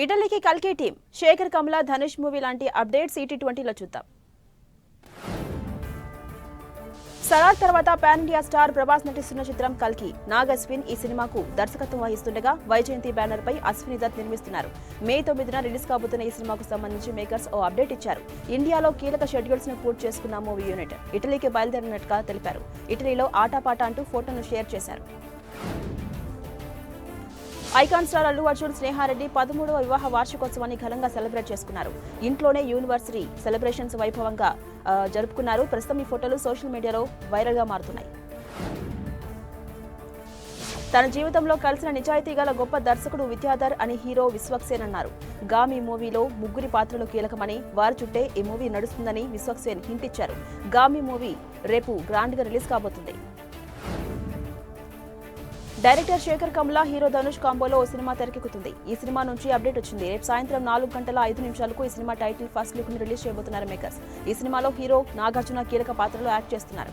ఇటలీకి కల్కి team Sekhar Kammula Dhanush movie లాంటి updates ET20లో చూద్దాం. సలార్ తర్వాత పాన్ ఇండియా స్టార్ ప్రభాస్ నటిస్తున్న చిత్రం కల్కి. నాగ్ అశ్విన్ ఈ సినిమాకు దర్శకత్వం వహిస్తుండగా వైజయంతి బ్యానర్ పై అశ్విని దత్ నిర్మిస్తున్నారు. మే 9న రిలీజ్ కాబోతున్న ఈ సినిమాకు సంబంధించి మేకర్స్ ఓ అప్డేట్ ఇచ్చారు. ఇండియాలో కీలక షెడ్యూల్స్ ను పూర్తి చేసుకున్న మూవీ యూనిట్ ఇటలీకి బయలుదేరినట్టుగా తెలిపారు. ఇటలీలో ఆటాపాట అంటూ ఫోటోను షేర్ చేశారు. ఐకాన్ స్టార్ అల్లు అర్జున్ స్నేహారెడ్డి 13వ వివాహ వార్షికోత్సవాన్ని ఘనంగా సెలబ్రేట్ చేసుకున్నారు. ఇంట్లోనే యూనివర్సిటీ సెలబ్రేషన్స్ వైభవంగా జరుపుకున్నారు. ప్రస్తుతం ఈ ఫోటోలు సోషల్ మీడియాలో వైరల్ గా మారుతున్నాయి. తన జీవితంలో కలిసిన నిజాయితీ గల గొప్ప దర్శకుడు విద్యాధర్ అని హీరో విశ్వక్సేన్ అన్నారు. గామి మూవీలో ముగ్గురి పాత్రలు కీలకమని, వారి చుట్టే ఈ మూవీ నడుస్తుందని విశ్వక్సేన్ హింట్ ఇచ్చారు. గామి మూవీ రేపు గ్రాండ్ గా రిలీజ్ కాబోతుంది. డైరెక్టర్ శేఖర్ కమల, హీరో ధనుష్ కాంబోలో ఓ సినిమా తెరకెక్కుతుంది. ఈ సినిమా నుంచి అప్డేట్ వచ్చింది. రేపు సాయంత్రం 4:05 ఈ సినిమా టైటిల్ ఫస్ట్ లుక్ ను రిలీజ్ చేయబోతున్నారు మేకర్స్. ఈ సినిమాలో హీరో నాగార్జున కీలక పాత్రలో యాక్ట్ చేస్తున్నారు.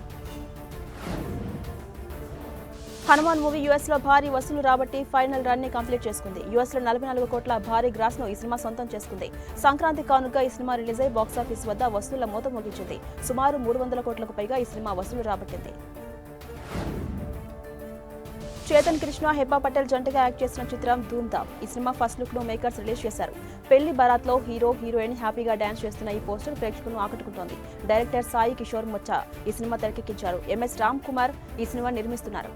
హనుమాన్ మూవీ యుఎస్ లో భారీ వసూలు రాబట్టి ఫైనల్ రన్ ని కంప్లీట్ చేసుకుంది. యుఎస్ లో 44 కోట్ల భారీ గ్రాస్ ను ఈ సినిమా సొంతం చేసుకుంది. సంక్రాంతి కానుక ఈ సినిమా రిలీజ్ అయి బాక్సాఫీస్ వద్ద వసూళ్ల మోత మోగించింది. సుమారు 300 కోట్లకు పైగా ఈ సినిమా వసూలు రాబట్టింది. చేతన్ కృష్ణ, హెబ్బా పటేల్ జంటగా యాక్ట్ చేసిన చిత్రం ధూమ్ధామ్. ఈ సినిమా ఫస్ట్ లుక్ ను మేకర్స్ రిలీజ్ చేశారు. పెళ్లి బరాత్ లో హీరో హీరోయిన్ హ్యాపీగా డాన్స్ చేస్తున్న ఈ పోస్టర్ ప్రేక్షకులను ఆకట్టుకుంటోంది. డైరెక్టర్ సాయి కిషోర్ మొచ్చా ఈ సినిమా తెరకెక్కించారు. MS రామ్ కుమార్ ఈ సినిమా నిర్మిస్తున్నారు.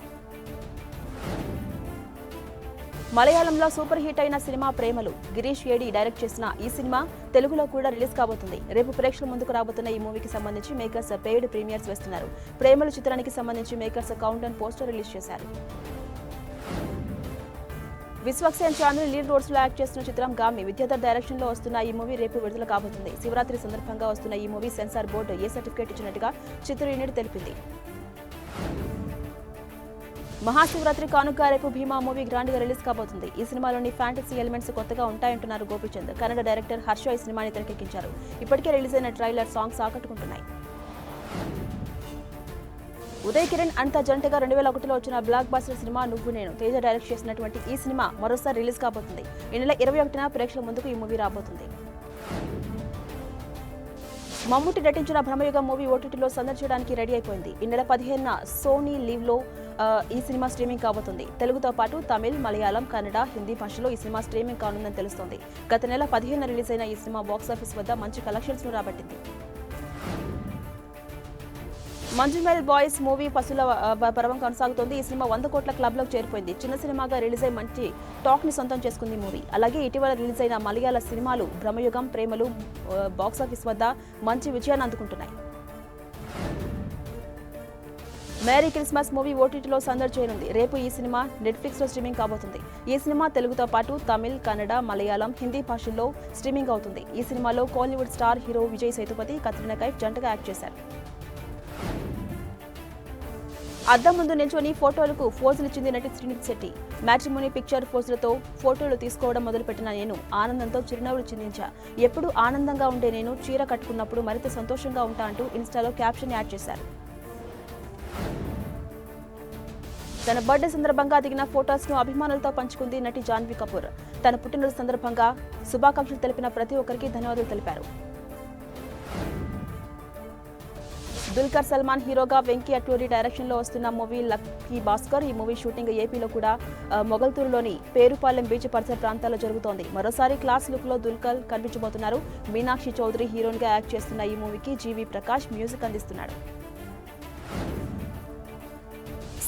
మలయాళంలో సూపర్ హిట్ అయిన సినిమా ప్రేమలు. గిరీష్ ఏడి డైరెక్ట్ చేసిన ఈ సినిమా తెలుగులో కూడా రిలీజ్ కాబోతుంది. రేపు ప్రేక్షకుల ముందుకు రాబోతున్న ఈ మూవీకి సంబంధించి మేకర్స్ పెయిడ్ ప్రీమియర్స్ వేస్తున్నారు. ప్రేమలు చిత్రానికి సంబంధించి makers count down poster release చేశారు. విశ్వక్సేన్ చాంద్రి లీడ్ రోల్స్ లో యాక్ట్ చేస్తున్న చిత్రం గామి. విద్యాధర్ డైరెక్షన్ లో వస్తున్న ఈ మూవీ రేపు విడుదల కాబోతుంది. శివరాత్రి సందర్భంగా వస్తున్న ఈ మూవీ సెన్సార్ బోర్డు ఏ సర్టిఫికేట్ ఇచ్చినట్టుగా చిత్ర యూనిట్ తెలిపింది. మహాశివరాత్రి కానుక రేపు భీమా మూవీ గ్రాండ్ గా రిలీజ్ కాబోతుంది. ఈ సినిమాలోని ఫ్యాంటసీ ఎలిమెంట్స్ కొత్తగా ఉంటాయంటున్నారు గోపీచంద్. కన్నడ డైరెక్టర్ హర్ష ఈ సినిమాని తెరకెక్కించారు. ఇప్పటికే రిలీజ్ అయిన ట్రైలర్ సాంగ్స్ ఆకట్టుకుంటున్నాయి. ఉదయ్ కిరణ్ అంత జంటగా 2001లో వచ్చిన బ్లాక్ బస్టర్ సినిమా నువ్వు నేను. తేజ డైరెక్ట్ చేసినటువంటి ఈ సినిమా మరోసారి రిలీజ్ కాబోతుంది. ఈ నెల 21న ప్రేక్షకుల ముందుకు ఈ మూవీ రాబోతుంది. మమ్ముట్టి నటించిన భ్రమయుగం మూవీ ఓటీటీలో సందడి చేయడానికి రెడీ అయిపోయింది. ఈ నెల 15న సోనీ లీవ్ లో ఈ సినిమా స్ట్రీమింగ్ కాబోతుంది. తెలుగుతో పాటు తమిళ్, మలయాళం, కన్నడ, హిందీ భాషలో ఈ సినిమా స్ట్రీమింగ్ కానుందని తెలుస్తోంది. గత నెల 15న రిలీజ్ అయిన ఈ సినిమా బాక్సాఫీస్ వద్ద మంచి కలెక్షన్స్ ను రాబట్టింది. మంజుమేల్ బాయ్స్ మూవీ పసుల పర్వం కొనసాగుతోంది. ఈ సినిమా 100 కోట్ల క్లబ్ లోకి చేరిపోయింది. చిన్న సినిమాగా రిలీజ్ అయి మంచి టాక్ ని సొంతం చేసుకుంది మూవీ. అలాగే ఇటీవల రిలీజ్ అయిన మలయాళ సినిమాలు భ్రమయుగం, ప్రేమలు బాక్సాఫీస్ వద్ద మంచి విజయాన్ని అందుకుంటున్నాయి. మేరీ క్రిస్మస్ మూవీ ఓటీటీలో సందడి చేయనుంది. రేపు ఈ సినిమా నెట్ఫ్లిక్స్ లో స్ట్రీమింగ్ కాబోతుంది. ఈ సినిమా తెలుగుతో పాటు తమిళ్, కన్నడ, మలయాళం, హిందీ భాషల్లో స్ట్రీమింగ్ అవుతుంది. ఈ సినిమాలో కోలీవుడ్ స్టార్ హీరో విజయ్ సేతుపతి, కత్రినా కైఫ్ జంటగా యాక్ట్ చేశారు. అద్దం ముందు నిల్చొని ఫోటోలకు ఫోజులు ఇచ్చింది నటి శ్రీనిధి శెట్టి. మ్యాట్రిమోనీ పిక్చర్ ఫోజులతో ఫోటోలు తీసుకోవడం మొదలుపెట్టిన నేను ఆనందంతో చిరునవ్వులు చిందించా. ఎప్పుడు ఆనందంగా ఉండే నేను చీర కట్టుకున్నప్పుడు మరింత సంతోషంగా ఉంటా అంటూ ఇన్స్టాలో క్యాప్షన్ యాడ్ చేశారు. తన బర్త్డే సందర్భంగా దిగిన ఫోటోస్ ను అభిమానులతో పంచుకుంది నటి జాన్వీ కపూర్. తన పుట్టినరోజు సందర్భంగా శుభాకాంక్షలు తెలిపిన ప్రతి ఒక్కరికి ధన్యవాదాలు తెలిపారు. దుల్కర్ సల్మాన్ హీరోగా వెంకీ అట్లూరి డైరెక్షన్ లో వస్తున్న మూవీ లక్కీ భాస్కర్. ఈ మూవీ షూటింగ్ ఏపీలో కూడా మొగల్తూరులోని పేరుపాలెం బీచ్ పరిసర ప్రాంతాల్లో జరుగుతోంది. మరోసారి క్లాస్ లుక్ లో దుల్కర్ కనిపించబోతున్నారు. మీనాక్షి చౌదరి హీరోయిన్ గా యాక్ట్ చేస్తున్న ఈ మూవీకి జీవి ప్రకాష్ మ్యూజిక్ అందిస్తున్నాడు.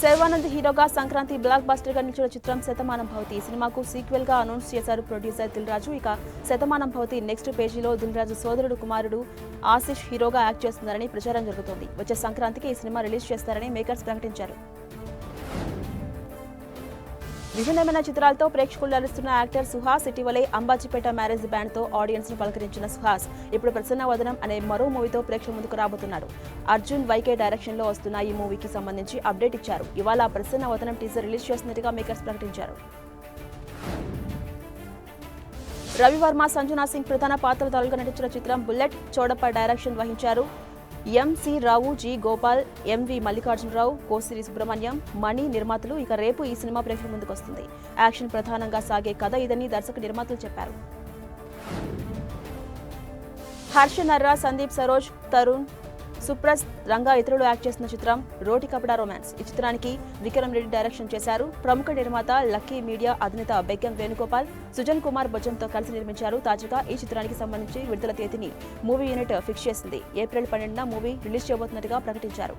శర్వానంద్ హీరోగా సంక్రాంతి బ్లాక్ బస్టర్ గా నిలిచిన చిత్రం శతమానం భవతి. ఈ సినిమాకు సీక్వెల్ గా అనౌన్స్ చేశారు ప్రొడ్యూసర్ దిల్ రాజు. ఇక శతమానం భవతి నెక్స్ట్ పేజీలో దిల్ రాజు సోదరుడు కుమారుడు ఆశిష్ హీరోగా యాక్ట్ చేస్తున్నారని ప్రచారం జరుగుతోంది. వచ్చే సంక్రాంతికి ఈ సినిమా రిలీజ్ చేస్తారని మేకర్స్ ప్రకటించారు. విభిన్నమైన చిత్రాలతో ప్రేక్షకులు అలరిస్తున్న యాక్టర్ సుహాస్ ఇటీవలే అంబాజీపేట మ్యారేజ్ బ్యాండ్ తో ఆడియన్స్ ను పలకరించిన సుహాస్ ఇప్పుడు ప్రసన్న వదనం అనే మరో మూవీతో ప్రేక్షకుల ముందుకు రాబోతున్నాడు. అర్జున్ వైకే డైరెక్షన్ లో వస్తున్న ఈ మూవీకి సంబంధించి అప్డేట్ ఇచ్చారు. ఇవాళ ప్రసన్న వదనం టీజర్ రిలీజ్ చేస్తున్నట్టుగా మేకర్స్ ప్రకటించారు. రవివర్మ, సంజనా సింగ్ ప్రధాన పాత్రధారులుగా నటించిన చిత్రం బుల్లెట్. చౌడప్ప డైరెక్షన్ వహించారు. ఎంసి రావు, జి గోపాల్, ఎంవి మల్లికార్జునరావు, కోసిరి సుబ్రహ్మణ్యం, మణి నిర్మాతలు. ఇక రేపు ఈ సినిమా ప్రేక్షకుల ముందుకు వస్తుంది. యాక్షన్ ప్రధానంగా సాగే కథ ఇదని దర్శక నిర్మాతలు చెప్పారు. హర్ష నర్రా, సందీప్ సరోజ్, తరుణ్, సుప్రస్, రంగా ఇతరులు యాక్ట్ చేసిన చిత్రం రోటి కపడా రొమాన్స్. ఈ చిత్రానికి విక్రమ్ రెడ్డి డైరెక్షన్ చేశారు. ప్రముఖ నిర్మాత లక్కీ మీడియా అధినేత బెగ్గం వేణుగోపాల్, సుజన్ కుమార్ బచ్చన్తో కలిసి నిర్మించారు. తాజాగా ఈ చిత్రానికి సంబంధించి విడుదల తేదీని మూవీ యూనిట్ ఫిక్స్ చేసింది. ఏప్రిల్ 12న మూవీ రిలీజ్ చేయబోతున్నట్టుగా ప్రకటించారు.